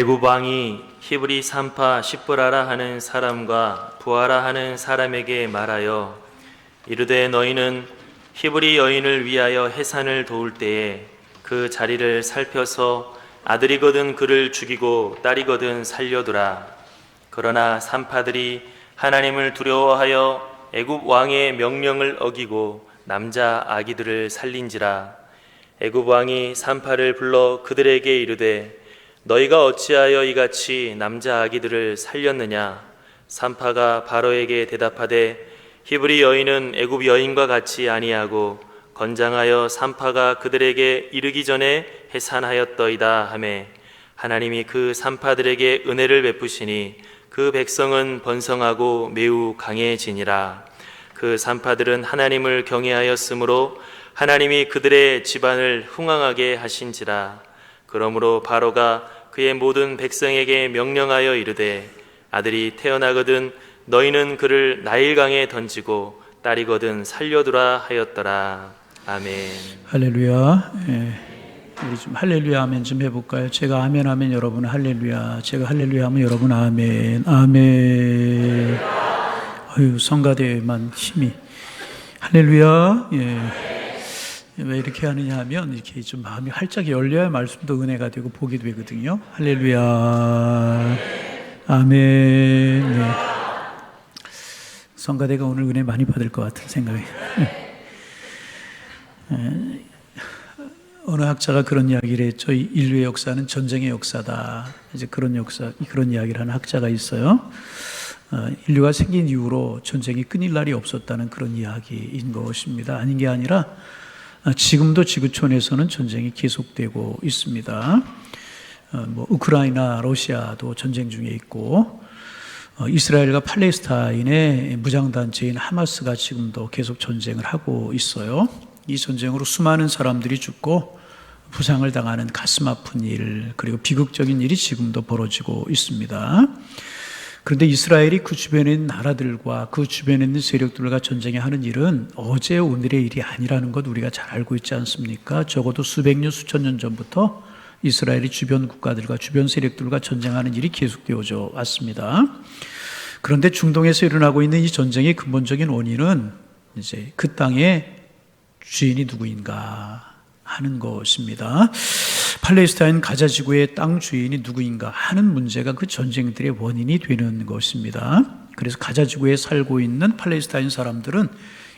애굽 왕이 히브리 산파 십브라라 하는 사람과 부하라 하는 사람에게 말하여 이르되 너희는 히브리 여인을 위하여 해산을 도울 때에 그 자리를 살펴서 아들이거든 그를 죽이고 딸이거든 살려두라. 그러나 산파들이 하나님을 두려워하여 애굽 왕의 명령을 어기고 남자 아기들을 살린지라. 애굽 왕이 산파를 불러 그들에게 이르되 너희가 어찌하여 이같이 남자 아기들을 살렸느냐? 산파가 바로에게 대답하되 히브리 여인은 애굽 여인과 같이 아니하고 건장하여 산파가 그들에게 이르기 전에 해산하였더이다 하매 하나님이 그 산파들에게 은혜를 베푸시니 그 백성은 번성하고 매우 강해지니라. 그 산파들은 하나님을 경외하였으므로 하나님이 그들의 집안을 흥왕하게 하신지라. 그러므로 바로가 그의 모든 백성에게 명령하여 이르되 아들이 태어나거든 너희는 그를 나일강에 던지고 딸이거든 살려두라 하였더라. 아멘. 할렐루야. 우리 좀 할렐루야 아멘 좀 해볼까요? 제가 아멘 하면 여러분 할렐루야, 제가 할렐루야 하면 여러분 아멘. 아멘. 어휴, 성가대만 힘이 할렐루야. 왜 이렇게 하느냐 하면 이렇게 좀 마음이 활짝 열려야 말씀도 은혜가 되고 복이 되거든요. 할렐루야. 아멘. 네. 성가대가 오늘 은혜 많이 받을 것 같은 생각이. 어느 학자가 그런 이야기를 했죠. 인류의 역사는 전쟁의 역사다. 이제 그런 이야기를 하는 학자가 있어요. 인류가 생긴 이후로 전쟁이 끊일 날이 없었다는 그런 이야기인 것입니다. 아닌 게 아니라 지금도 지구촌에서는 전쟁이 계속되고 있습니다. 우크라이나, 러시아도 전쟁 중에 있고, 이스라엘과 팔레스타인의 무장단체인 하마스가 지금도 계속 전쟁을 하고 있어요. 이 전쟁으로 수많은 사람들이 죽고 부상을 당하는 가슴 아픈 일, 그리고 비극적인 일이 지금도 벌어지고 있습니다. 그런데 이스라엘이 그 주변에 있는 나라들과 그 주변에 있는 세력들과 전쟁하는 일은 어제 오늘의 일이 아니라는 것 우리가 잘 알고 있지 않습니까? 적어도 수백 년, 수천 년 전부터 이스라엘이 주변 국가들과 주변 세력들과 전쟁하는 일이 계속되어져 왔습니다. 그런데 중동에서 일어나고 있는 이 전쟁의 근본적인 원인은 이제 그 땅의 주인이 누구인가 하는 것입니다. 팔레스타인 가자 지구의 땅 주인이 누구인가 하는 문제가 그 전쟁들의 원인이 되는 것입니다. 그래서 가자 지구에 살고 있는 팔레스타인 사람들은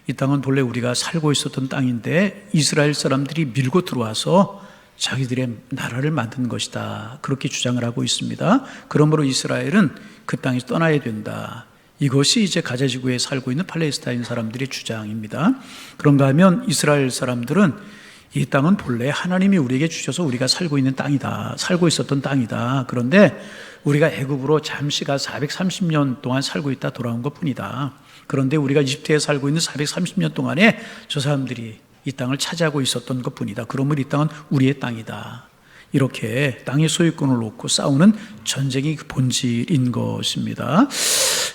이 땅은 본래 우리가 살고 있었던 땅인데 이스라엘 사람들이 밀고 들어와서 자기들의 나라를 만든 것이다, 그렇게 주장을 하고 있습니다. 그러므로 이스라엘은 그 땅에서 떠나야 된다. 이것이 이제 가자 지구에 살고 있는 팔레스타인 사람들의 주장입니다. 그런가 하면 이스라엘 사람들은 이 땅은 본래 하나님이 우리에게 주셔서 우리가 살고 있는 땅이다, 살고 있었던 땅이다. 그런데 우리가 애굽으로 잠시가 430년 동안 살고 있다 돌아온 것뿐이다. 그런데 우리가 이집트에 살고 있는 430년 동안에 저 사람들이 이 땅을 차지하고 있었던 것뿐이다. 그러므로 이 땅은 우리의 땅이다. 이렇게 땅의 소유권을 놓고 싸우는 전쟁이 그 본질인 것입니다.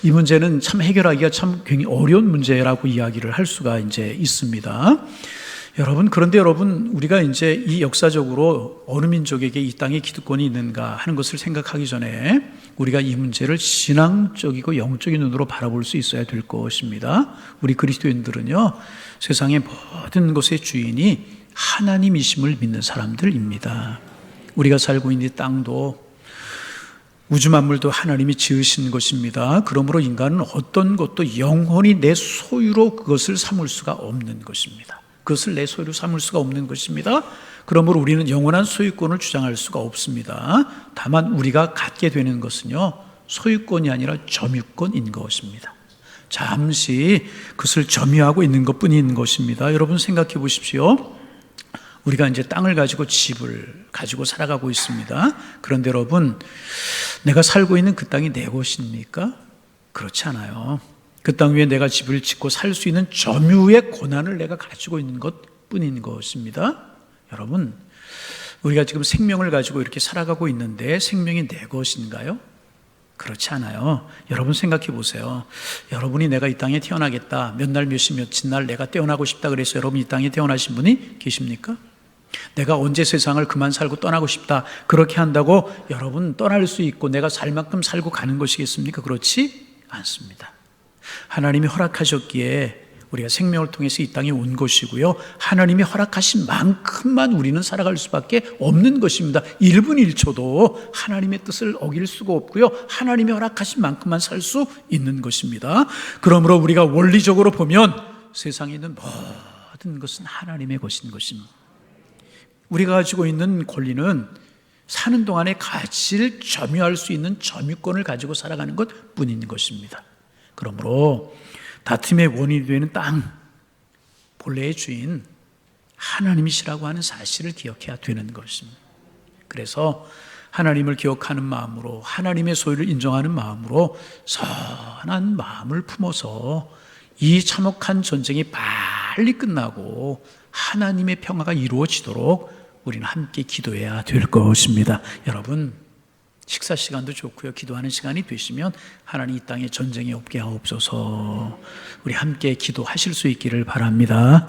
이 문제는 참 해결하기가 참 굉장히 어려운 문제라고 이야기를 할 수가 이제 있습니다. 그런데 여러분, 우리가 이제 이 역사적으로 어느 민족에게 이 땅에 기득권이 있는가 하는 것을 생각하기 전에 우리가 이 문제를 신앙적이고 영적인 눈으로 바라볼 수 있어야 될 것입니다. 우리 그리스도인들은요, 세상의 모든 것의 주인이 하나님이심을 믿는 사람들입니다. 우리가 살고 있는 땅도 우주 만물도 하나님이 지으신 것입니다. 그러므로 인간은 어떤 것도 영원히 내 소유로 그것을 삼을 수가 없는 것입니다. 그것을 내 소유로 삼을 수가 없는 것입니다. 그러므로 우리는 영원한 소유권을 주장할 수가 없습니다. 다만 우리가 갖게 되는 것은요, 소유권이 아니라 점유권인 것입니다. 잠시 그것을 점유하고 있는 것뿐인 것입니다. 여러분 생각해 보십시오. 우리가 이제 땅을 가지고 집을 가지고 살아가고 있습니다. 그런데 여러분, 내가 살고 있는 그 땅이 내 것입니까? 그렇지 않아요. 그 땅 위에 내가 집을 짓고 살 수 있는 점유의 권한을 내가 가지고 있는 것뿐인 것입니다. 여러분, 우리가 지금 생명을 가지고 이렇게 살아가고 있는데 생명이 내 것인가요? 그렇지 않아요. 여러분 생각해 보세요. 여러분이 내가 이 땅에 태어나겠다, 몇 날 며칠 며칠 날 내가 태어나고 싶다 그래서 여러분 이 땅에 태어나신 분이 계십니까? 내가 언제 세상을 그만 살고 떠나고 싶다, 그렇게 한다고 여러분 떠날 수 있고 내가 살 만큼 살고 가는 것이겠습니까? 그렇지 않습니다. 하나님이 허락하셨기에 우리가 생명을 통해서 이 땅에 온 것이고요, 하나님이 허락하신 만큼만 우리는 살아갈 수밖에 없는 것입니다. 1분 1초도 하나님의 뜻을 어길 수가 없고요, 하나님이 허락하신 만큼만 살 수 있는 것입니다. 그러므로 우리가 원리적으로 보면 세상에 있는 모든 것은 하나님의 것인 것입니다. 우리가 가지고 있는 권리는 사는 동안에 가치를 점유할 수 있는 점유권을 가지고 살아가는 것 뿐인 것입니다. 그러므로 다툼의 원인이 되는 땅, 본래의 주인 하나님이시라고 하는 사실을 기억해야 되는 것입니다. 그래서 하나님을 기억하는 마음으로, 하나님의 소유를 인정하는 마음으로 선한 마음을 품어서 이 참혹한 전쟁이 빨리 끝나고 하나님의 평화가 이루어지도록 우리는 함께 기도해야 될 것입니다. 여러분, 식사 시간도 좋고요, 기도하는 시간이 되시면 하나님 이 땅에 전쟁이 없게 하옵소서. 우리 함께 기도하실 수 있기를 바랍니다.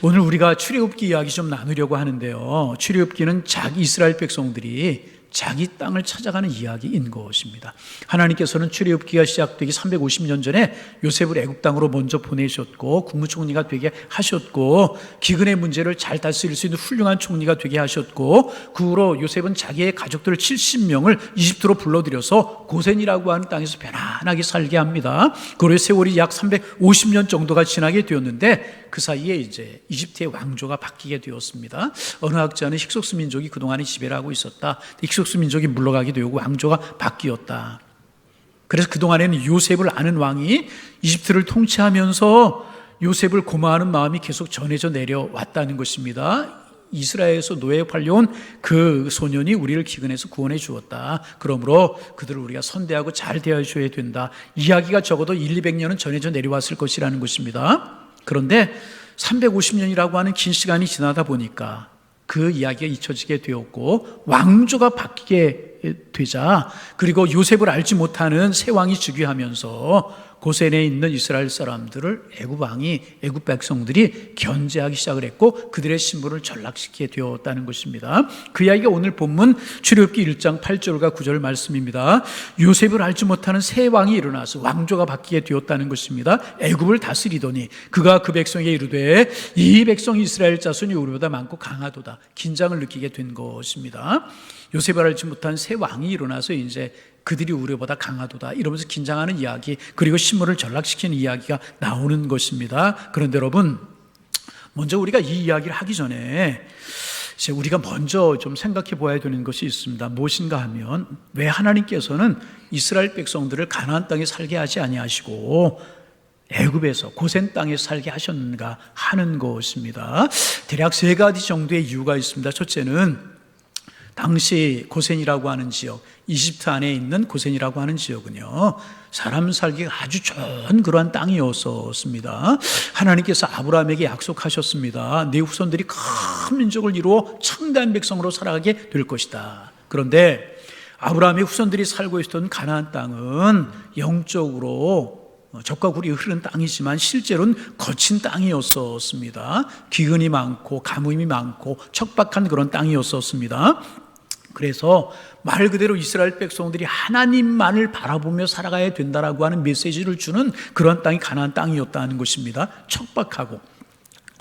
오늘 우리가 출애굽기 이야기 좀 나누려고 하는데요, 출애굽기는 이스라엘 백성들이 자기 땅을 찾아가는 이야기인 것입니다. 하나님께서는 출애굽기가 시작되기 350년 전에 요셉을 애굽 땅으로 먼저 보내셨고 국무총리가 되게 하셨고 기근의 문제를 잘 다스릴 수 있는 훌륭한 총리가 되게 하셨고, 그 후로 요셉은 자기의 가족들 70명을 이집트로 불러들여서 고센이라고 하는 땅에서 편안하게 살게 합니다. 그리고 세월이 약 350년 정도가 지나게 되었는데 그 사이에 이제 이집트의 왕조가 바뀌게 되었습니다. 어느 학자는 힉소스 민족이 그동안에 지배를 하고 있었다, 힉소스 민족이 물러가게 되고 왕조가 바뀌었다. 그래서 그동안에는 요셉을 아는 왕이 이집트를 통치하면서 요셉을 고마워하는 마음이 계속 전해져 내려왔다는 것입니다. 이스라엘에서 노예에 팔려온 그 소년이 우리를 기근해서 구원해 주었다, 그러므로 그들을 우리가 선대하고 잘 대해줘야 된다, 이야기가 적어도 100~200년은 전해져 내려왔을 것이라는 것입니다. 그런데 350년이라고 하는 긴 시간이 지나다 보니까 그 이야기가 잊혀지게 되었고 왕조가 바뀌게 되자, 그리고 요셉을 알지 못하는 새 왕이 즉위하면서 고센에 있는 이스라엘 사람들을 애굽 백성들이 견제하기 시작을 했고 그들의 신분을 전락시키게 되었다는 것입니다. 그 이야기가 오늘 본문 출애굽기 1장 8절과 9절 말씀입니다. 요셉을 알지 못하는 새 왕이 일어나서 왕조가 바뀌게 되었다는 것입니다. 애굽을 다스리더니 그가 그 백성에게 이르되 이 백성이 이스라엘 자손이 우리보다 많고 강하도다, 긴장을 느끼게 된 것입니다. 요셉을 알지 못한 새 왕이 일어나서 이제 그들이 우리보다 강하도다 이러면서 긴장하는 이야기, 그리고 신분을 전락시키는 이야기가 나오는 것입니다. 그런데 여러분, 먼저 우리가 이 이야기를 하기 전에 이제 우리가 먼저 좀 생각해 보아야 되는 것이 있습니다. 무엇인가 하면, 왜 하나님께서는 이스라엘 백성들을 가나안 땅에 살게 하지 아니하시고 애굽에서 고센 땅에 살게 하셨는가 하는 것입니다. 대략 3가지 정도의 이유가 있습니다. 첫째는 당시 고센이라고 하는 지역, 이집트 안에 있는 고센이라고 하는 지역은요, 사람 살기가 아주 좋은 그러한 땅이었습니다. 하나님께서 아브라함에게 약속하셨습니다. 네 후손들이 큰 민족을 이루어 창대한 백성으로 살아가게 될 것이다. 그런데 아브라함의 후손들이 살고 있었던 가나안 땅은 영적으로 적과 굴이 흐르는 땅이지만 실제로는 거친 땅이었습니다. 기근이 많고 가뭄이 많고 척박한 그런 땅이었습니다. 그래서 말 그대로 이스라엘 백성들이 하나님만을 바라보며 살아가야 된다라고 하는 메시지를 주는 그런 땅이 가나안 땅이었다는 것입니다. 척박하고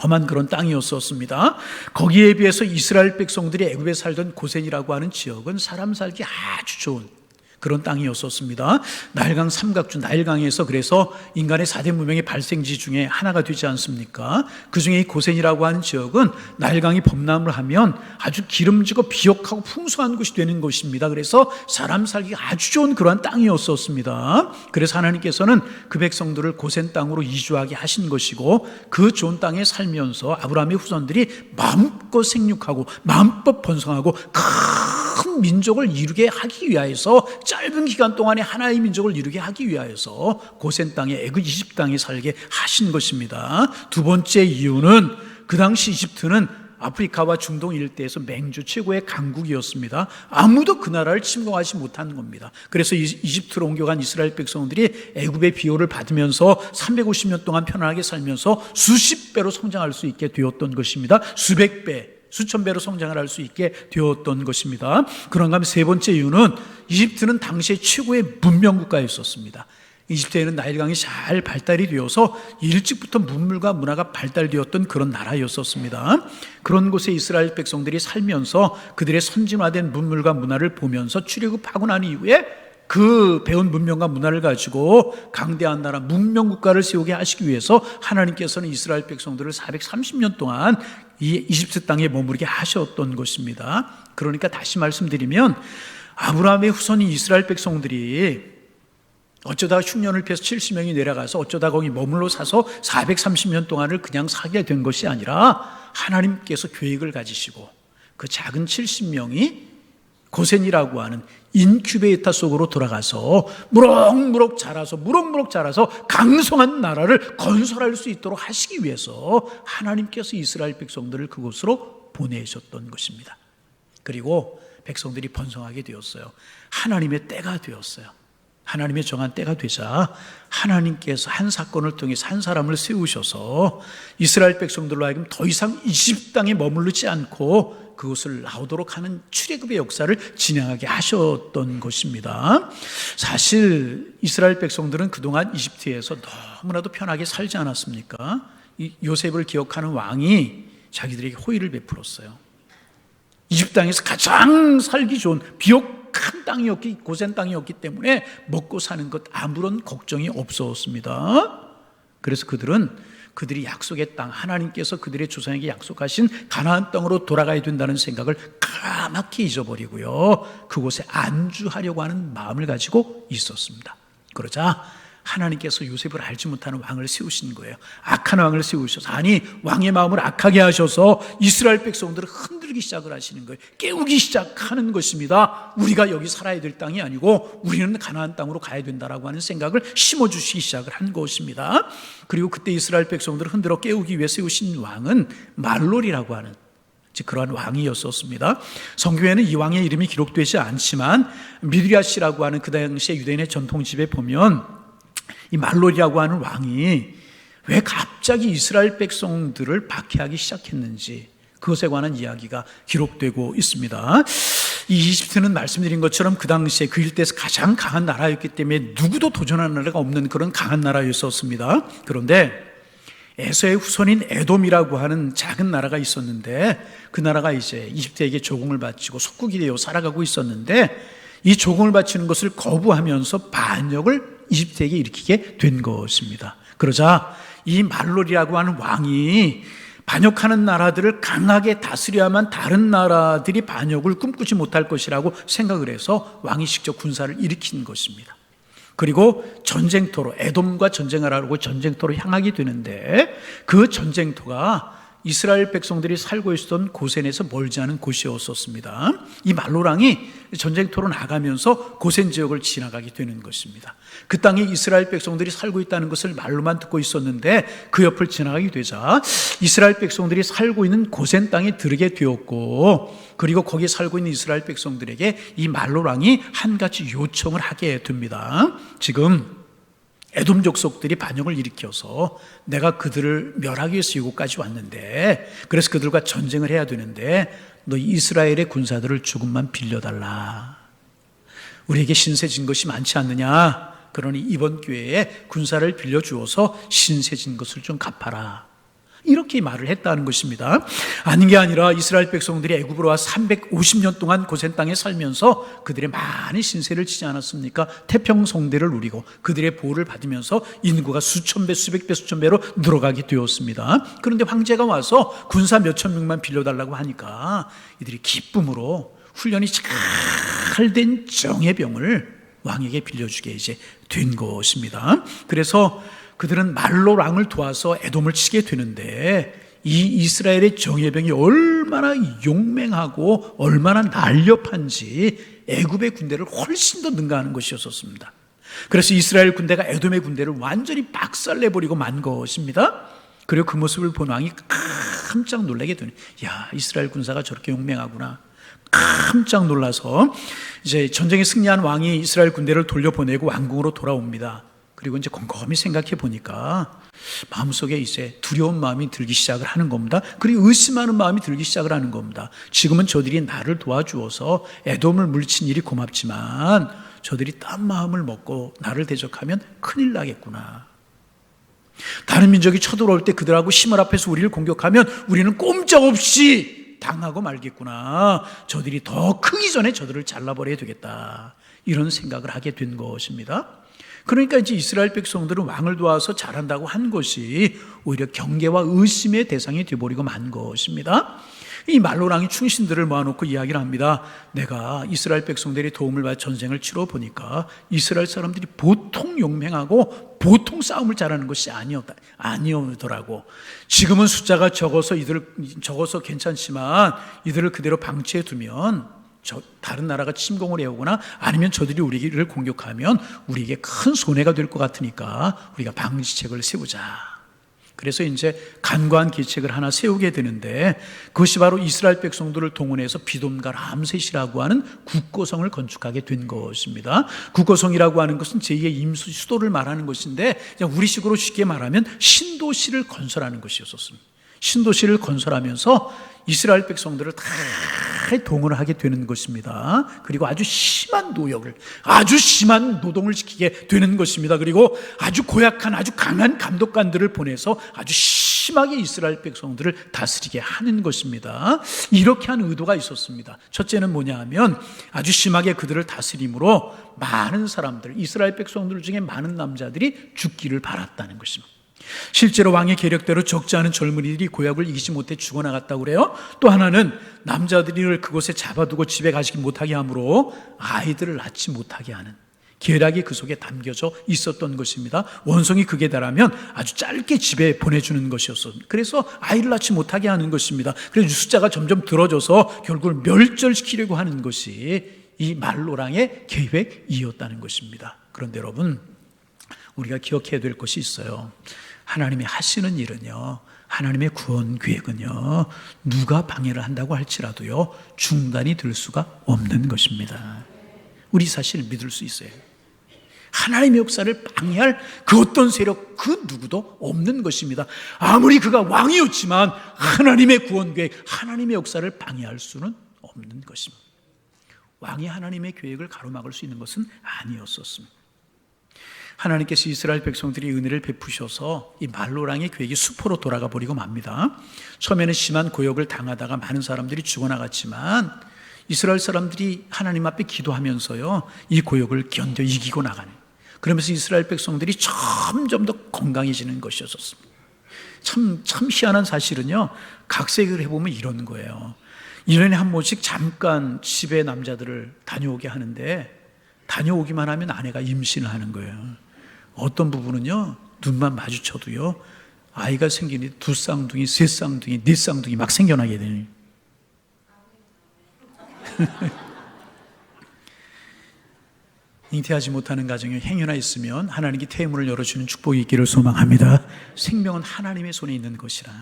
험한 그런 땅이었습니다. 거기에 비해서 이스라엘 백성들이 애굽에 살던 고센이라고 하는 지역은 사람 살기 아주 좋은 그런 땅이었습니다. 나일강 삼각주, 나일강에서 그래서 인간의 4대 문명의 발생지 중에 하나가 되지 않습니까? 그 중에 이 고센이라고 하는 지역은 나일강이 범람을 하면 아주 기름지고 비옥하고 풍성한 곳이 되는 것입니다. 그래서 사람 살기가 아주 좋은 그러한 땅이었습니다. 그래서 하나님께서는 그 백성들을 고센 땅으로 이주하게 하신 것이고, 그 좋은 땅에 살면서 아브라함의 후손들이 마음껏 생육하고 마음껏 번성하고 큰 민족을 이루게 하기 위하여서, 짧은 기간 동안에 하나의 민족을 이루게 하기 위하여서 고센 땅에, 애굽 이집트 땅에 살게 하신 것입니다. 두 번째 이유는 그 당시 이집트는 아프리카와 중동 일대에서 맹주 최고의 강국이었습니다. 아무도 그 나라를 침공하지 못한 겁니다. 그래서 이집트로 옮겨간 이스라엘 백성들이 애굽의 비호를 받으면서 350년 동안 편안하게 살면서 수십 배로 성장할 수 있게 되었던 것입니다. 수백 배, 수천 배로 성장을 할 수 있게 되었던 것입니다. 그런가 하면 세 번째 이유는 이집트는 당시에 최고의 문명 국가였었습니다. 이집트에는 나일강이 잘 발달이 되어서 일찍부터 문물과 문화가 발달되었던 그런 나라였었습니다. 그런 곳에 이스라엘 백성들이 살면서 그들의 선진화된 문물과 문화를 보면서 출애굽하고 난 이후에 그 배운 문명과 문화를 가지고 강대한 나라 문명 국가를 세우게 하시기 위해서 하나님께서는 이스라엘 백성들을 430년 동안 이 이집트 땅에 머무르게 하셨던 것입니다. 그러니까 다시 말씀드리면 아브라함의 후손인 이스라엘 백성들이 어쩌다가 흉년을 피해서 70명이 내려가서 어쩌다 거기 머물러 사서 430년 동안을 그냥 살게 된 것이 아니라 하나님께서 계획을 가지시고 그 작은 70명이 고센이라고 하는 인큐베이터 속으로 돌아가서 무럭무럭 자라서 강성한 나라를 건설할 수 있도록 하시기 위해서 하나님께서 이스라엘 백성들을 그곳으로 보내셨던 것입니다. 그리고 백성들이 번성하게 되었어요. 하나님의 때가 되었어요. 하나님의 정한 때가 되자 하나님께서 한 사건을 통해서 한 사람을 세우셔서 이스라엘 백성들로 하여금 더 이상 이집트 땅에 머무르지 않고 그곳을 나오도록 하는 출애굽의 역사를 진행하게 하셨던 것입니다. 사실 이스라엘 백성들은 그동안 이집트에서 너무나도 편하게 살지 않았습니까? 이 요셉을 기억하는 왕이 자기들에게 호의를 베풀었어요. 이집트 땅에서 가장 살기 좋은 비옥한 땅이었기, 고센 땅이었기 때문에 먹고 사는 것 아무런 걱정이 없었습니다. 그래서 그들이 약속의 땅, 하나님께서 그들의 조상에게 약속하신 가나안 땅으로 돌아가야 된다는 생각을 까맣게 잊어버리고요, 그곳에 안주하려고 하는 마음을 가지고 있었습니다. 그러자 하나님께서 요셉을 알지 못하는 왕을 세우신 거예요. 악한 왕을 세우셔서, 아니 왕의 마음을 악하게 하셔서 이스라엘 백성들을 흔들기 시작을 하시는 거예요. 깨우기 시작하는 것입니다. 우리가 여기 살아야 될 땅이 아니고 우리는 가나안 땅으로 가야 된다라고 하는 생각을 심어주시기 시작을 한 것입니다. 그리고 그때 이스라엘 백성들을 흔들어 깨우기 위해 세우신 왕은 말롤이라고 하는 그러한 왕이었었습니다. 성경에는 이 왕의 이름이 기록되지 않지만 미드리아시라고 하는 그 당시에 유대인의 전통집에 보면 이 말롤이라고 하는 왕이 왜 갑자기 이스라엘 백성들을 박해하기 시작했는지 그것에 관한 이야기가 기록되고 있습니다. 이 이집트는 말씀드린 것처럼 그 당시에 그 일대에서 가장 강한 나라였기 때문에 누구도 도전하는 나라가 없는 그런 강한 나라였었습니다. 그런데 에서의 후손인 에돔이라고 하는 작은 나라가 있었는데 그 나라가 이제 이집트에게 조공을 바치고 속국이 되어 살아가고 있었는데 이 조공을 바치는 것을 거부하면서 반역을 이집트에게 일으키게 된 것입니다. 그러자 이 말롤이라고 하는 왕이 반역하는 나라들을 강하게 다스려야만 다른 나라들이 반역을 꿈꾸지 못할 것이라고 생각을 해서 왕이 직접 군사를 일으킨 것입니다. 그리고 전쟁터로, 에돔과 전쟁을 하려고 전쟁터로 향하게 되는데 그 전쟁터가 이스라엘 백성들이 살고 있었던 고센에서 멀지 않은 곳이었었습니다. 이 말로랑이 전쟁터로 나가면서 고센 지역을 지나가게 되는 것입니다. 그 땅에 이스라엘 백성들이 살고 있다는 것을 말로만 듣고 있었는데 그 옆을 지나가게 되자 이스라엘 백성들이 살고 있는 고센 땅에 들게 되었고, 그리고 거기에 살고 있는 이스라엘 백성들에게 이 말로랑이 한 가지 요청을 하게 됩니다. 지금 에돔 족속들이 반역을 일으켜서 내가 그들을 멸하기 위해서 이곳까지 왔는데, 그래서 그들과 전쟁을 해야 되는데 너 이스라엘의 군사들을 조금만 빌려달라. 우리에게 신세 진 것이 많지 않느냐, 그러니 이번 기회에 군사를 빌려주어서 신세 진 것을 좀 갚아라, 이렇게 말을 했다는 것입니다. 아닌 게 아니라 이스라엘 백성들이 애굽으로 와 350년 동안 고센 땅에 살면서 그들의 많은 신세를 지지 않았습니까? 태평성대를 누리고 그들의 보호를 받으면서 인구가 수천 배, 수백 배, 수천 배로 늘어가게 되었습니다. 그런데 황제가 와서 군사 몇천 명만 빌려달라고 하니까 이들이 기쁨으로 훈련이 잘 된 정예병을 왕에게 빌려주게 이제 된 것입니다. 그래서 그들은 말로랑을 도와서 에돔을 치게 되는데, 이 이스라엘의 정예병이 얼마나 용맹하고 얼마나 날렵한지 애굽의 군대를 훨씬 더 능가하는 것이었습니다. 그래서 이스라엘 군대가 에돔의 군대를 완전히 박살내버리고 만 것입니다. 그리고 그 모습을 본 왕이 깜짝 놀라게 되는, 야, 이스라엘 군사가 저렇게 용맹하구나, 깜짝 놀라서 이제 전쟁에 승리한 왕이 이스라엘 군대를 돌려보내고 왕궁으로 돌아옵니다. 그리고 이제 곰곰이 생각해 보니까 마음속에 이제 두려운 마음이 들기 시작을 하는 겁니다. 그리고 의심하는 마음이 들기 시작을 하는 겁니다. 지금은 저들이 나를 도와주어서 에돔을 물리친 일이 고맙지만 저들이 딴 마음을 먹고 나를 대적하면 큰일 나겠구나. 다른 민족이 쳐들어올 때 그들하고 힘을 합해서 우리를 공격하면 우리는 꼼짝없이 당하고 말겠구나. 저들이 더 크기 전에 저들을 잘라버려야 되겠다. 이런 생각을 하게 된 것입니다. 그러니까 이제 이스라엘 백성들은 왕을 도와서 잘한다고 한 것이 오히려 경계와 의심의 대상이 되어버리고 만 것입니다. 이 말로랑이 충신들을 모아놓고 이야기를 합니다. 내가 이스라엘 백성들이 도움을 받아 전쟁을 치러 보니까 이스라엘 사람들이 보통 용맹하고 보통 싸움을 잘하는 것이 아니더라고. 지금은 숫자가 적어서 괜찮지만 이들을 그대로 방치해 두면 다른 나라가 침공을 해오거나 아니면 저들이 우리를 공격하면 우리에게 큰 손해가 될 것 같으니까 우리가 방지책을 세우자. 그래서 이제 간과한 계책을 하나 세우게 되는데 그것이 바로 이스라엘 백성들을 동원해서 비돔과 람셋이라고 하는 국고성을 건축하게 된 것입니다. 국고성이라고 하는 것은 제2의 임수 수도를 말하는 것인데 우리식으로 쉽게 말하면 신도시를 건설하는 것이었습니다. 신도시를 건설하면서 이스라엘 백성들을 다 동원하게 되는 것입니다. 그리고 아주 심한 노동을 시키게 되는 것입니다. 그리고 아주 고약한 아주 강한 감독관들을 보내서 아주 심하게 이스라엘 백성들을 다스리게 하는 것입니다. 이렇게 한 의도가 있었습니다. 첫째는 뭐냐 하면 아주 심하게 그들을 다스림으로 많은 사람들, 이스라엘 백성들 중에 많은 남자들이 죽기를 바랐다는 것입니다. 실제로 왕의 계략대로 적지 않은 젊은이들이 고약을 이기지 못해 죽어나갔다고 그래요. 또 하나는 남자들을 그곳에 잡아두고 집에 가시지 못하게 함으로 아이들을 낳지 못하게 하는 계략이 그 속에 담겨져 있었던 것입니다. 원성이 극에 달하면 아주 짧게 집에 보내주는 것이었습니다. 그래서 아이를 낳지 못하게 하는 것입니다. 그래서 숫자가 점점 들어져서 결국 멸절시키려고 하는 것이 이 말로랑의 계획이었다는 것입니다. 그런데 여러분, 우리가 기억해야 될 것이 있어요. 하나님이 하시는 일은요, 하나님의 구원 계획은요, 누가 방해를 한다고 할지라도요 중단이 될 수가 없는 것입니다. 우리 사실 믿을 수 있어요. 하나님의 역사를 방해할 그 어떤 세력 그 누구도 없는 것입니다. 아무리 그가 왕이었지만 하나님의 구원 계획, 하나님의 역사를 방해할 수는 없는 것입니다. 왕이 하나님의 계획을 가로막을 수 있는 것은 아니었었습니다. 하나님께서 이스라엘 백성들이 은혜를 베푸셔서 이 말로랑의 계획이 수포로 돌아가 버리고 맙니다. 처음에는 심한 고역을 당하다가 많은 사람들이 죽어나갔지만 이스라엘 사람들이 하나님 앞에 기도하면서요 이 고역을 견뎌 이기고 나가는, 그러면서 이스라엘 백성들이 점점 더 건강해지는 것이었습니다. 참 희한한 사실은요, 각색을 해보면 이런 거예요. 1년에 한 번씩 잠깐 집에 남자들을 다녀오게 하는데 다녀오기만 하면 아내가 임신을 하는 거예요. 어떤 부부는요 눈만 마주쳐도요 아이가 생기니 2쌍둥이, 3쌍둥이, 4쌍둥이 막 생겨나게 되니 잉태하지 못하는 가정에 행여나 있으면 하나님께 태문을 열어주는 축복이 있기를 소망합니다. 생명은 하나님의 손에 있는 것이라.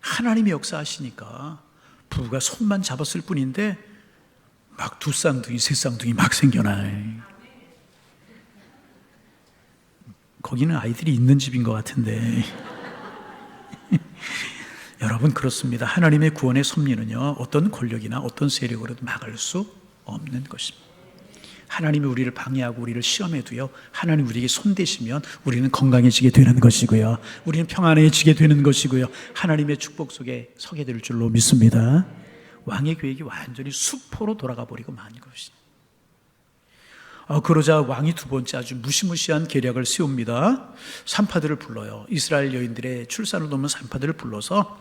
하나님이 역사하시니까 부부가 손만 잡았을 뿐인데 막 2쌍둥이, 3쌍둥이 막 생겨나요. 거기는 아이들이 있는 집인 것 같은데 여러분, 그렇습니다. 하나님의 구원의 섭리는요 어떤 권력이나 어떤 세력으로도 막을 수 없는 것입니다. 하나님이 우리를 방해하고 우리를 시험해도요 하나님 우리에게 손대시면 우리는 건강해지게 되는 것이고요, 우리는 평안해지게 되는 것이고요, 하나님의 축복 속에 서게 될 줄로 믿습니다. 왕의 계획이 완전히 수포로 돌아가 버리고 만 것입니다. 그러자 왕이 두 번째 아주 무시무시한 계략을 세웁니다. 산파들을 불러요. 이스라엘 여인들의 출산을 돕는 산파들을 불러서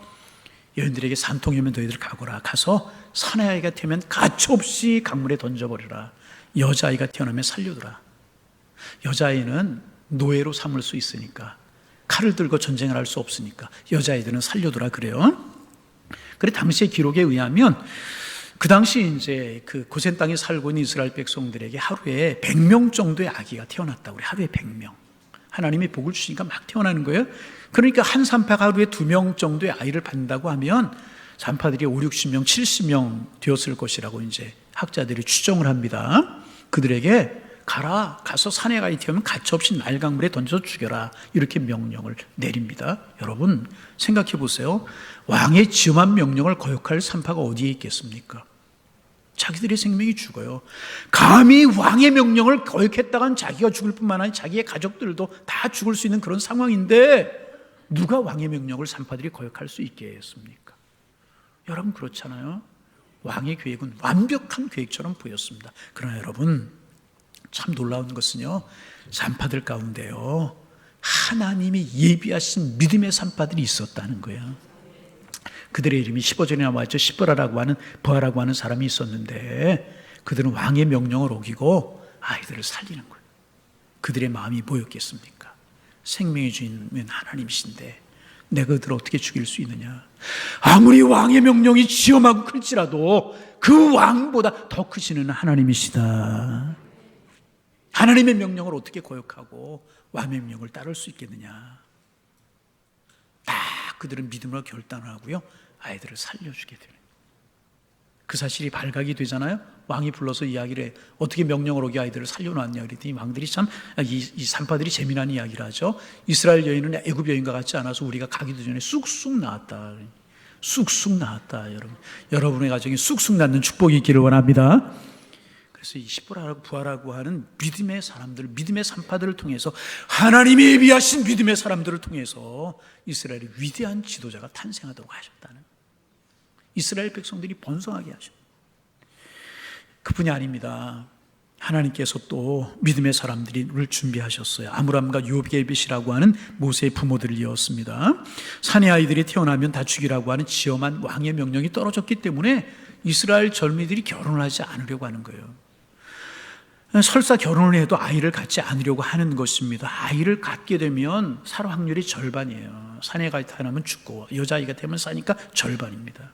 여인들에게 산통이면 너희들 가거라. 가서 사내 아이가 태면 가차없이 강물에 던져버리라. 여자아이가 태어나면 살려두라. 여자아이는 노예로 삼을 수 있으니까, 칼을 들고 전쟁을 할 수 없으니까 여자아이들은 살려두라 그래요. 그래 당시의 기록에 의하면 그 당시 이제 그 고센 땅에 살고 있는 이스라엘 백성들에게 하루에 100명 정도의 아기가 태어났다고 그래. 하루에 100명. 하나님이 복을 주시니까 막 태어나는 거예요. 그러니까 한 산파가 하루에 2명 정도의 아이를 받는다고 하면 산파들이 5, 60명, 70명 되었을 것이라고 이제 학자들이 추정을 합니다. 그들에게 가라, 가서 산에 가 있으면 가차없이 날강물에 던져 죽여라, 이렇게 명령을 내립니다. 여러분 생각해 보세요. 왕의 지엄한 명령을 거역할 산파가 어디에 있겠습니까? 자기들의 생명이 죽어요. 감히 왕의 명령을 거역했다간 자기가 죽을 뿐만 아니라 자기의 가족들도 다 죽을 수 있는 그런 상황인데 누가 왕의 명령을 산파들이 거역할 수 있게 했습니까? 여러분 그렇잖아요. 왕의 계획은 완벽한 계획처럼 보였습니다. 그러나 여러분 참 놀라운 것은요, 산파들 가운데요 하나님이 예비하신 믿음의 산파들이 있었다는 거예요. 그들의 이름이 15절에 나와있죠. 시브라라고 하는, 부하라고 하는 사람이 있었는데 그들은 왕의 명령을 어기고 아이들을 살리는 거예요. 그들의 마음이 뭐였겠습니까? 생명의 주인은 하나님이신데 내가 그들을 어떻게 죽일 수 있느냐? 아무리 왕의 명령이 지엄하고 클지라도 그 왕보다 더 크시는 하나님이시다. 하나님의 명령을 어떻게 거역하고 왕의 명령을 따를 수 있겠느냐? 다 그들은 믿음으로 결단을 하고요, 아이들을 살려주게 되는, 그 사실이 발각이 되잖아요. 왕이 불러서 이야기를 해. 어떻게 명령을 어기 아이들을 살려놨냐 그랬더니 왕들이 참, 이 산파들이 재미난 이야기를 하죠. 이스라엘 여인은 애굽 여인과 같지 않아서 우리가 가기도 전에 쑥쑥 나왔다. 쑥쑥 나왔다. 여러분의 가정에 쑥쑥 낳는 축복이 있기를 원합니다. 그래서 이 시브라라고 부하라고 하는 믿음의 사람들, 믿음의 산파들을 통해서, 하나님이 예비하신 믿음의 사람들을 통해서 이스라엘의 위대한 지도자가 탄생하도록 하셨다는, 이스라엘 백성들이 번성하게 하셨다. 그뿐이 아닙니다. 하나님께서 또 믿음의 사람들을 준비하셨어요. 아므람과 요게벳이라고 하는 모세의 부모들을 이었습니다. 사내 아이들이 태어나면 다 죽이라고 하는 지엄한 왕의 명령이 떨어졌기 때문에 이스라엘 젊이들이 결혼하지 않으려고 하는 거예요. 설사 결혼을 해도 아이를 갖지 않으려고 하는 것입니다. 아이를 갖게 되면 살 확률이 절반이에요. 사내가 태어나면 죽고 여자아이가 되면 사니까 절반입니다.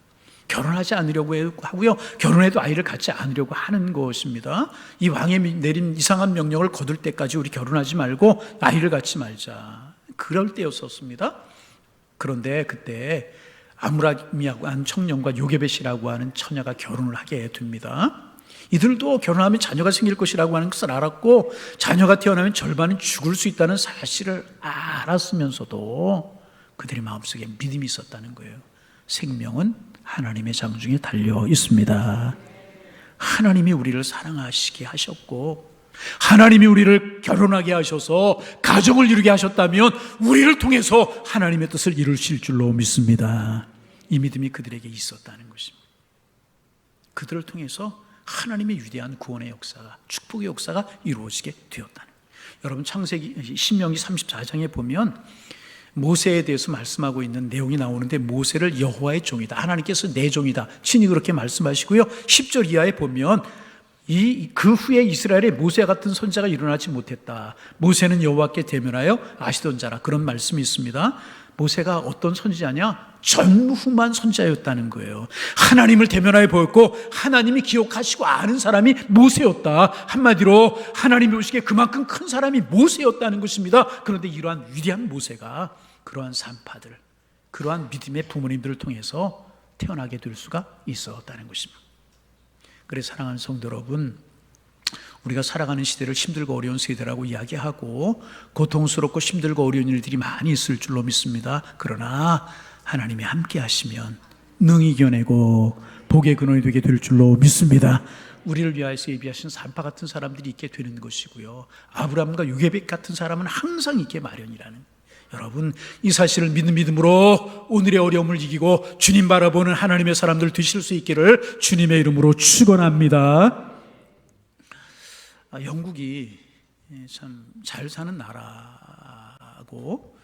결혼하지 않으려고 하고요, 결혼해도 아이를 갖지 않으려고 하는 것입니다. 이 왕의 내린 이상한 명령을 거둘 때까지 우리 결혼하지 말고 아이를 갖지 말자, 그럴 때였었습니다. 그런데 그때 아므람이라고 하는 청년과 요게벳이라고 하는 처녀가 결혼을 하게 됩니다. 이들도 결혼하면 자녀가 생길 것이라고 하는 것을 알았고, 자녀가 태어나면 절반은 죽을 수 있다는 사실을 알았으면서도 그들의 마음속에 믿음이 있었다는 거예요. 생명은 하나님의 장중에 달려 있습니다. 하나님이 우리를 사랑하시게 하셨고, 하나님이 우리를 결혼하게 하셔서 가정을 이루게 하셨다면 우리를 통해서 하나님의 뜻을 이루실 줄로 믿습니다. 이 믿음이 그들에게 있었다는 것입니다. 그들을 통해서 하나님의 위대한 구원의 역사가, 축복의 역사가 이루어지게 되었다는 거예요. 여러분 창세기 신명기 34장에 보면 모세에 대해서 말씀하고 있는 내용이 나오는데, 모세를 여호와의 종이다, 하나님께서 내 종이다, 친히 그렇게 말씀하시고요. 10절 이하에 보면 그 후에 이스라엘에 모세 같은 선자가 일어나지 못했다. 모세는 여호와께 대면하여 아시던 자라, 그런 말씀이 있습니다. 모세가 어떤 선지자냐? 전무후무한 선지자였다는 거예요. 하나님을 대면하여 보였고 하나님이 기억하시고 아는 사람이 모세였다. 한마디로 하나님이 보시기에 그만큼 큰 사람이 모세였다는 것입니다. 그런데 이러한 위대한 모세가 그러한 산파들, 그러한 믿음의 부모님들을 통해서 태어나게 될 수가 있었다는 것입니다. 그래서 사랑하는 성도 여러분, 우리가 살아가는 시대를 힘들고 어려운 세대라고 이야기하고 고통스럽고 힘들고 어려운 일들이 많이 있을 줄로 믿습니다. 그러나 하나님이 함께 하시면 능히 이겨내고 복의 근원이 되게 될 줄로 믿습니다. 우리를 위하여서 예비하신 산파 같은 사람들이 있게 되는 것이고요, 아브라함과 요게벳 같은 사람은 항상 있게 마련이라는, 여러분 이 사실을 믿음으로 오늘의 어려움을 이기고 주님 바라보는 하나님의 사람들 되실 수 있기를 주님의 이름으로 축원합니다. 영국이 참 잘 사는 나라고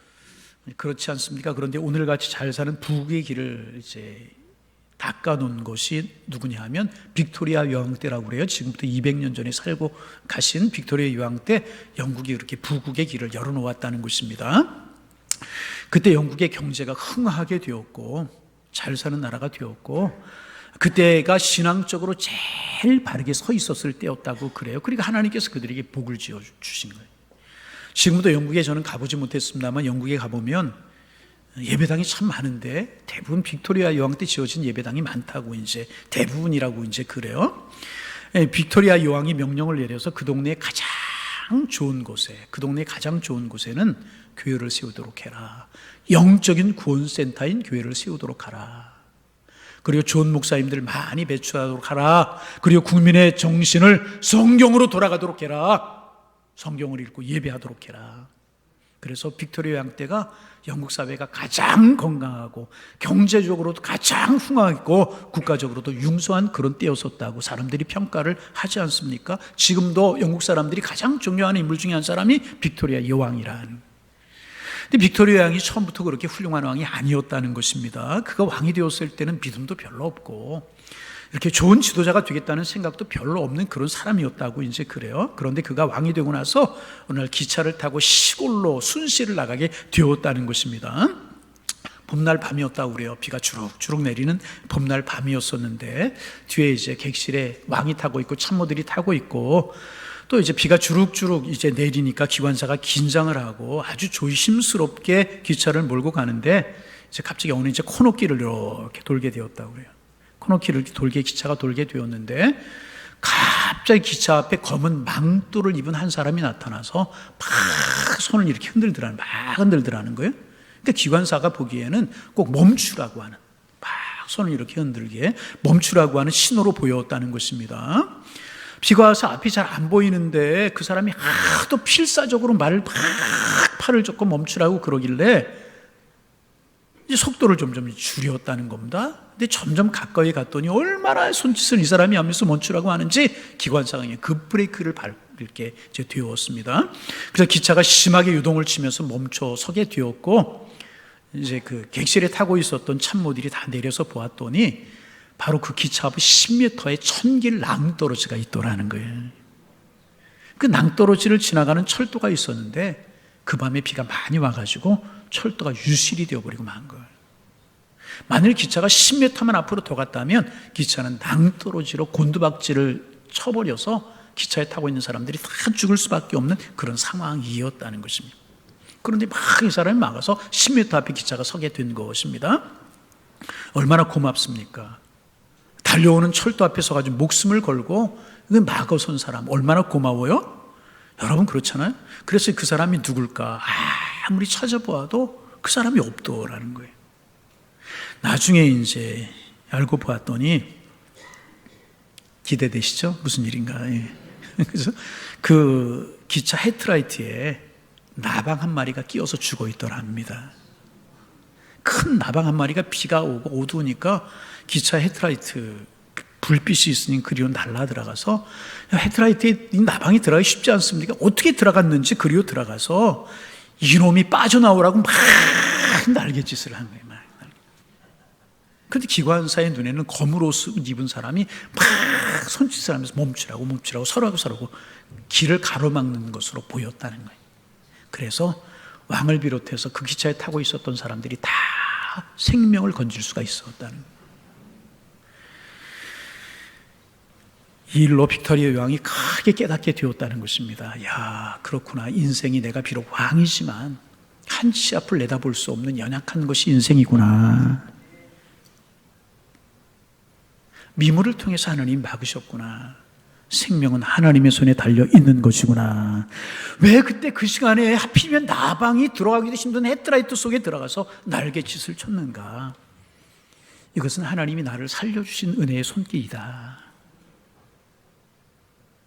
그렇지 않습니까? 그런데 오늘같이 잘 사는 부국의 길을 이제 닦아놓은 것이 누구냐 하면 빅토리아 여왕 때라고 그래요. 지금부터 200년 전에 살고 가신 빅토리아 여왕 때 영국이 이렇게 부국의 길을 열어놓았다는 것입니다. 그때 영국의 경제가 흥하게 되었고 잘 사는 나라가 되었고, 그때가 신앙적으로 제일 바르게 서 있었을 때였다고 그래요. 그러니까 하나님께서 그들에게 복을 지어 주신 거예요. 지금도 영국에 저는 가보지 못했습니다만 영국에 가보면 예배당이 참 많은데 대부분 빅토리아 여왕 때 지어진 예배당이 많다고, 이제 대부분이라고 이제 그래요. 빅토리아 여왕이 명령을 내려서 그 동네에 가장 가장 좋은 곳에, 그 동네 가장 좋은 곳에는 교회를 세우도록 해라. 영적인 구원센터인 교회를 세우도록 하라. 그리고 좋은 목사님들 많이 배출하도록 하라. 그리고 국민의 정신을 성경으로 돌아가도록 해라. 성경을 읽고 예배하도록 해라. 그래서 빅토리아 요양 때가 영국 사회가 가장 건강하고 경제적으로도 가장 훌륭하고 국가적으로도 융소한 그런 때였었다고 사람들이 평가를 하지 않습니까? 지금도 영국 사람들이 가장 존경하는 인물 중에 한 사람이 빅토리아 여왕이란. 근데 빅토리아 여왕이 처음부터 그렇게 훌륭한 왕이 아니었다는 것입니다. 그가 왕이 되었을 때는 믿음도 별로 없고 이렇게 좋은 지도자가 되겠다는 생각도 별로 없는 그런 사람이었다고 이제 그래요. 그런데 그가 왕이 되고 나서 어느 날 기차를 타고 시골로 순시를 나가게 되었다는 것입니다. 봄날 밤이었다고 그래요. 비가 주룩주룩 내리는 봄날 밤이었었는데 뒤에 이제 객실에 왕이 타고 있고 참모들이 타고 있고 또 이제 비가 주룩주룩 이제 내리니까 기관사가 긴장을 하고 아주 조심스럽게 기차를 몰고 가는데 이제 갑자기 어느 이제 코너길을 이렇게 돌게 되었다고 그래요. 코너길을 기차가 돌게 되었는데 갑자기 기차 앞에 검은 망토를 입은 한 사람이 나타나서 막 손을 이렇게 흔들더라는 거예요. 그러니까 기관사가 보기에는 꼭 멈추라고 하는, 막 손을 이렇게 흔들게 멈추라고 하는 신호로 보였다는 것입니다. 비가 와서 앞이 잘 안 보이는데 그 사람이 하도 필사적으로 말을 막 팔을 젓고 멈추라고 그러길래 이제 속도를 점점 줄였다는 겁니다. 근데 점점 가까이 갔더니 얼마나 손짓을 이 사람이 하면서 멈추라고 하는지 기관사가 급브레이크를 밟게 이제 되었습니다. 그래서 기차가 심하게 유동을 치면서 멈춰 서게 되었고 이제 그 객실에 타고 있었던 참모들이 다 내려서 보았더니 바로 그 기차 앞에 10m의 천길 낭떠러지가 있더라는 거예요. 그 낭떠러지를 지나가는 철도가 있었는데 그 밤에 비가 많이 와가지고 철도가 유실이 되어버리고 만 거예요. 만일 기차가 10m만 앞으로 더 갔다면 기차는 낭떠러지로 곤두박질을 쳐버려서 기차에 타고 있는 사람들이 다 죽을 수밖에 없는 그런 상황이었다는 것입니다. 그런데 막 이 사람이 막아서 10m 앞에 기차가 서게 된 것입니다. 얼마나 고맙습니까? 달려오는 철도 앞에 서가지고 목숨을 걸고 막아선 사람 얼마나 고마워요? 여러분 그렇잖아요? 그래서 그 사람이 누굴까? 아무리 찾아보아도 그 사람이 없더라는 거예요. 나중에 이제 알고 보았더니 기대되시죠? 무슨 일인가? 예. 그래서 그 기차 헤드라이트에 나방 한 마리가 끼어서 죽어 있더랍니다. 큰 나방 한 마리가 비가 오고 어두우니까 기차 헤드라이트 불빛이 있으니 그리로 날라 들어가서 헤드라이트에 이 나방이 들어가기 쉽지 않습니까? 어떻게 들어갔는지 그리로 들어가서 이놈이 빠져나오라고 막 날갯짓을 한 거예요. 그런데 기관사의 눈에는 검은 옷을 입은 사람이 막 손짓을 하면서 멈추라고 서라고 길을 가로막는 것으로 보였다는 거예요. 그래서 왕을 비롯해서 그 기차에 타고 있었던 사람들이 다 생명을 건질 수가 있었다는 거예요. 이 일로 빅토리아 여왕이 크게 깨닫게 되었다는 것입니다. 야, 그렇구나. 인생이 내가 비록 왕이지만 한 치 앞을 내다볼 수 없는 연약한 것이 인생이구나. 미물을 통해서 하나님 막으셨구나. 생명은 하나님의 손에 달려 있는 것이구나. 왜 그때 그 시간에 하필이면 나방이 들어가기도 힘든 헤드라이트 속에 들어가서 날갯짓을 쳤는가? 이것은 하나님이 나를 살려주신 은혜의 손길이다.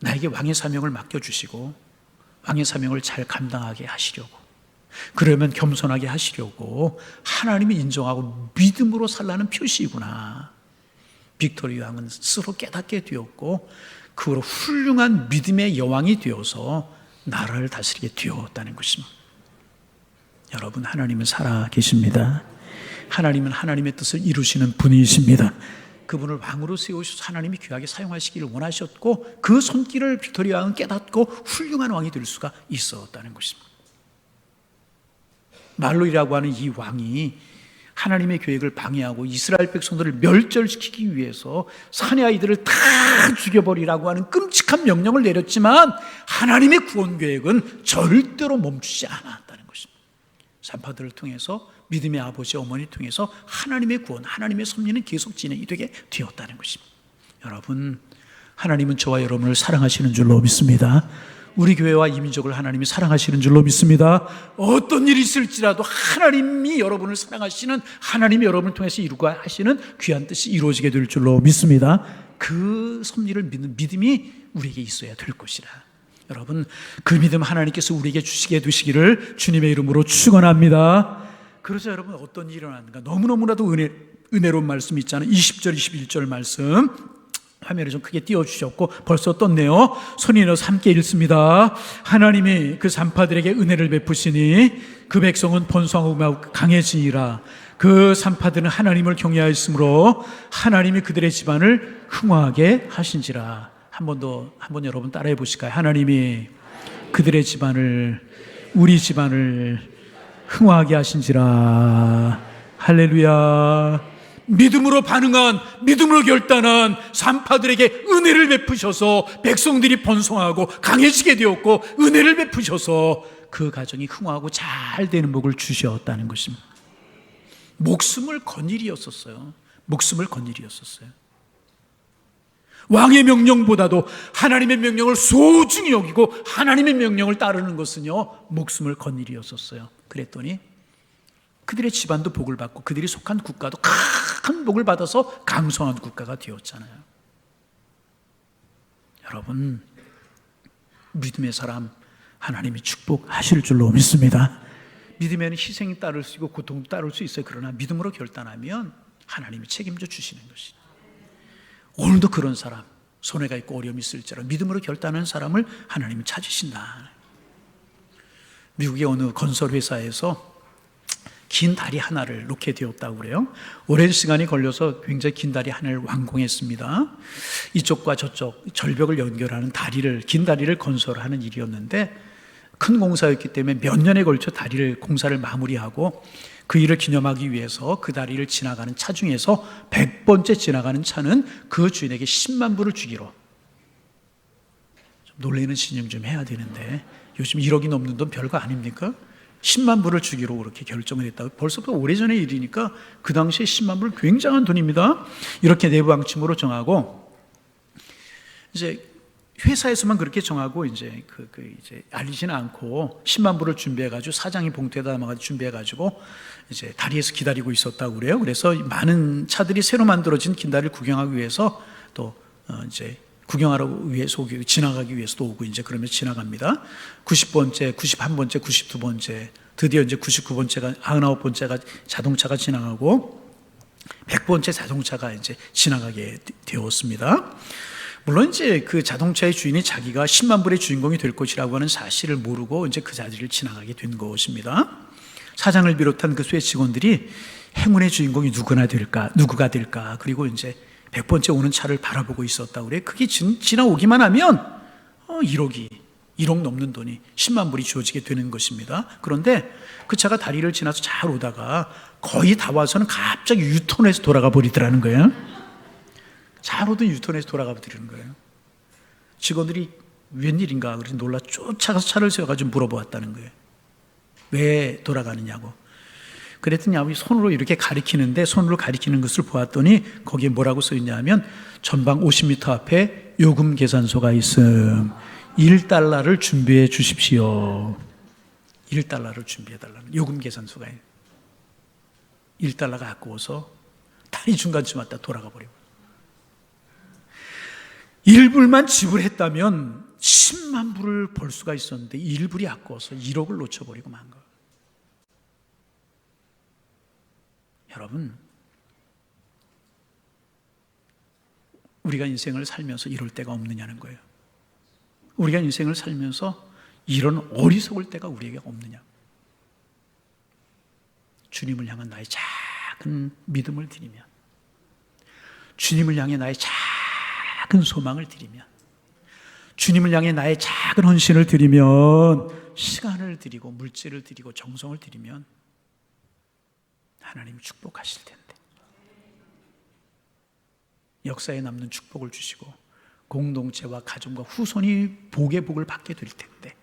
나에게 왕의 사명을 맡겨주시고 왕의 사명을 잘 감당하게 하시려고, 그러면 겸손하게 하시려고 하나님이 인정하고 믿음으로 살라는 표시이구나. 빅토리아 왕은 스스로 깨닫게 되었고 그 후로 훌륭한 믿음의 여왕이 되어서 나라를 다스리게 되었다는 것입니다. 여러분, 하나님은 살아 계십니다. 하나님은 하나님의 뜻을 이루시는 분이십니다. 그분을 왕으로 세우셔서 하나님이 귀하게 사용하시기를 원하셨고 그 손길을 빅토리아 왕은 깨닫고 훌륭한 왕이 될 수가 있었다는 것입니다. 말로이라고 하는 이 왕이 하나님의 계획을 방해하고 이스라엘 백성들을 멸절시키기 위해서 사내 아이들을 다 죽여버리라고 하는 끔찍한 명령을 내렸지만 하나님의 구원 계획은 절대로 멈추지 않았다는 것입니다. 산파들을 통해서 믿음의 아버지 어머니 통해서 하나님의 구원, 하나님의 섭리는 계속 진행이 되게 되었다는 것입니다. 여러분, 하나님은 저와 여러분을 사랑하시는 줄로 믿습니다. 우리 교회와 이 민족을 하나님이 사랑하시는 줄로 믿습니다. 어떤 일이 있을지라도 하나님이 여러분을 사랑하시는, 하나님이 여러분을 통해서 이루고 하시는 귀한 뜻이 이루어지게 될 줄로 믿습니다. 그 섭리를 믿는 믿음이 우리에게 있어야 될 것이라. 여러분, 그 믿음 하나님께서 우리에게 주시게 되시기를 주님의 이름으로 축원합니다. 그래서 여러분, 어떤 일이 일어나는가? 너무너무나도 은혜로운 말씀이 있잖아요. 20절 21절 말씀 화면에 좀 크게 띄워주셨고 벌써 떴네요. 손이 넣어서 함께 읽습니다. 하나님이 그 산파들에게 은혜를 베푸시니 그 백성은 번성하고 강해지니라. 그 산파들은 하나님을 경외하였으므로 하나님이 그들의 집안을 흥화하게 하신지라. 한번 여러분 따라해 보실까요? 하나님이 그들의 집안을, 우리 집안을 흥화하게 하신지라. 할렐루야. 믿음으로 반응한, 믿음으로 결단한 산파들에게 은혜를 베푸셔서 백성들이 번성하고 강해지게 되었고, 은혜를 베푸셔서 그 가정이 흥화하고 잘 되는 복을 주셨다는 것입니다. 목숨을 건 일이었었어요. 목숨을 건 일이었었어요. 왕의 명령보다도 하나님의 명령을 소중히 여기고 하나님의 명령을 따르는 것은요, 목숨을 건 일이었었어요. 그랬더니 그들의 집안도 복을 받고 그들이 속한 국가도 큰 복을 받아서 강성한 국가가 되었잖아요. 여러분, 믿음의 사람 하나님이 축복하실 줄로 믿습니다. 믿으면 희생이 따를 수 있고 고통도 따를 수 있어요. 그러나 믿음으로 결단하면 하나님이 책임져 주시는 것이죠. 오늘도 그런 사람, 손해가 있고 어려움이 있을지라도 믿음으로 결단하는 사람을 하나님은 찾으신다. 미국의 어느 건설회사에서 긴 다리 하나를 놓게 되었다고 그래요. 오랜 시간이 걸려서 굉장히 긴 다리 하나를 완공했습니다. 이쪽과 저쪽 절벽을 연결하는 다리를, 긴 다리를 건설하는 일이었는데 큰 공사였기 때문에 몇 년에 걸쳐 다리를, 공사를 마무리하고 그 일을 기념하기 위해서 그 다리를 지나가는 차 중에서 100번째 지나가는 차는 그 주인에게 10만 불을 주기로. 좀 놀라는 신용 좀 해야 되는데 요즘 1억이 넘는 돈 별거 아닙니까? 10만 불을 주기로 그렇게 결정을 했다고. 벌써부터 오래전의 일이니까 그 당시에 10만 불은 굉장한 돈입니다. 이렇게 내부 방침으로 정하고, 이제 회사에서만 그렇게 정하고 이제 이제 알리지는 않고 10만 불을 준비해가지고 사장이 봉투에다 담아가지고 준비해가지고 이제 다리에서 기다리고 있었다고 그래요. 그래서 많은 차들이 새로 만들어진 긴 다리를 구경하기 위해서 또 이제 구경하러 위해서 지나가기 위해서도 오고 이제 그러면 지나갑니다. 90번째, 91번째, 92번째, 드디어 이제 99번째가, 99번째가 자동차가 지나가고 100번째 자동차가 이제 지나가게 되었습니다. 물론 이제 그 자동차의 주인이 자기가 10만 불의 주인공이 될 것이라고 하는 사실을 모르고 이제 그 자리를 지나가게 된 것입니다. 사장을 비롯한 그 수혜 직원들이 행운의 주인공이 누가 될까? 그리고 이제 100번째 오는 차를 바라보고 있었다고 그래. 그게 지나오기만 하면 1억 넘는 돈이 10만 불이 주어지게 되는 것입니다. 그런데 그 차가 다리를 지나서 잘 오다가 거의 다 와서는 갑자기 유턴해서 돌아가 버리더라는 거예요. 잘 오던 유턴해서 돌아가 버리는 거예요. 직원들이 웬일인가 그래서 놀라 쫓아가서 차를 세워가지고 물어보았다는 거예요. 왜 돌아가느냐고. 그랬더니 아버지 손으로 이렇게 가리키는데, 손으로 가리키는 것을 보았더니 거기에 뭐라고 써 있냐면 전방 50m 앞에 요금 계산소가 있음. 1달러를 준비해 주십시오. 1달러를 준비해 달라는 요금 계산소가 있어요. 1달러가 아까워서 다리 중간쯤 왔다 돌아가 버리고, 1불만 지불했다면 10만 불을 벌 수가 있었는데 1불이 아까워서 1억을 놓쳐버리고 만 거예요. 여러분, 우리가 인생을 살면서 이럴 때가 없느냐는 거예요. 우리가 인생을 살면서 이런 어리석을 때가 우리에게 없느냐. 주님을 향한 나의 작은 믿음을 드리면, 주님을 향해 나의 작은 소망을 드리면, 주님을 향해 나의 작은 헌신을 드리면, 시간을 드리고 물질을 드리고 정성을 드리면 하나님이 축복하실 텐데, 역사에 남는 축복을 주시고 공동체와 가정과 후손이 복의 복을 받게 될 텐데,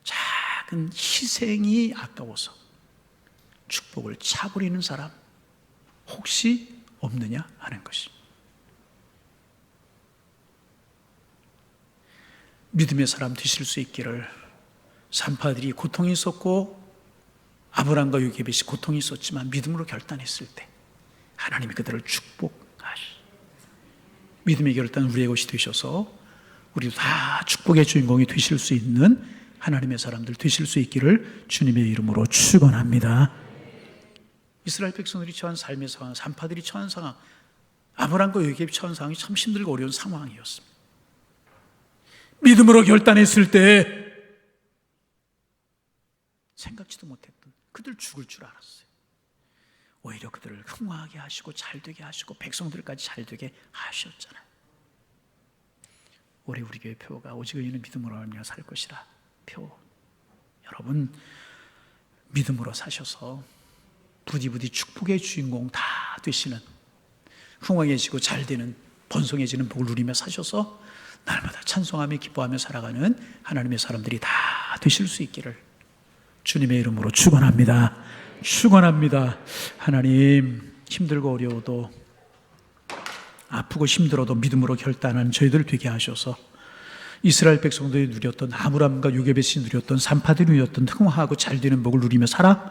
작은 희생이 아까워서 축복을 차버리는 사람 혹시 없느냐 하는 것입니다. 믿음의 사람 되실 수 있기를. 산파들이 고통이 있었고 아브람과 요게벳이 고통이 있었지만 믿음으로 결단했을 때 하나님이 그들을 축복하시. 믿음의 결단 우리의 것이 되셔서 우리도 다 축복의 주인공이 되실 수 있는 하나님의 사람들 되실 수 있기를 주님의 이름으로 축원합니다. 이스라엘 백성들이 처한 삶의 상황, 산파들이 처한 상황, 아브람과 요게벳이 처한 상황이 참 힘들고 어려운 상황이었습니다. 믿음으로 결단했을 때 생각지도 못했던 그들 죽을 줄 알았어요. 오히려 그들을 흥화하게 하시고 잘되게 하시고 백성들까지 잘되게 하셨잖아요. 올해 우리 교회 표가 오직 의인은 믿음으로 알며 살 것이라 표. 여러분 믿음으로 사셔서 부디 축복의 주인공 다 되시는, 흥왕해지고 잘되는 번성해지는 복을 누리며 사셔서 날마다 찬송하며 기뻐하며 살아가는 하나님의 사람들이 다 되실 수 있기를 주님의 이름으로 축원합니다. 축원합니다. 하나님, 힘들고 어려워도 아프고 힘들어도 믿음으로 결단한 저희들 되게 하셔서 이스라엘 백성들이 누렸던, 아브람과 요게벳이 누렸던, 산파들이 누렸던 흥화하고 잘되는 복을 누리며 살아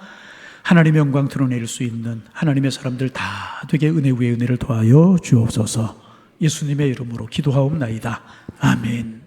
하나님의 영광 드러낼 수 있는 하나님의 사람들 다 되게 은혜 위에 은혜를 더하여 주옵소서. 예수님의 이름으로 기도하옵나이다. 아멘.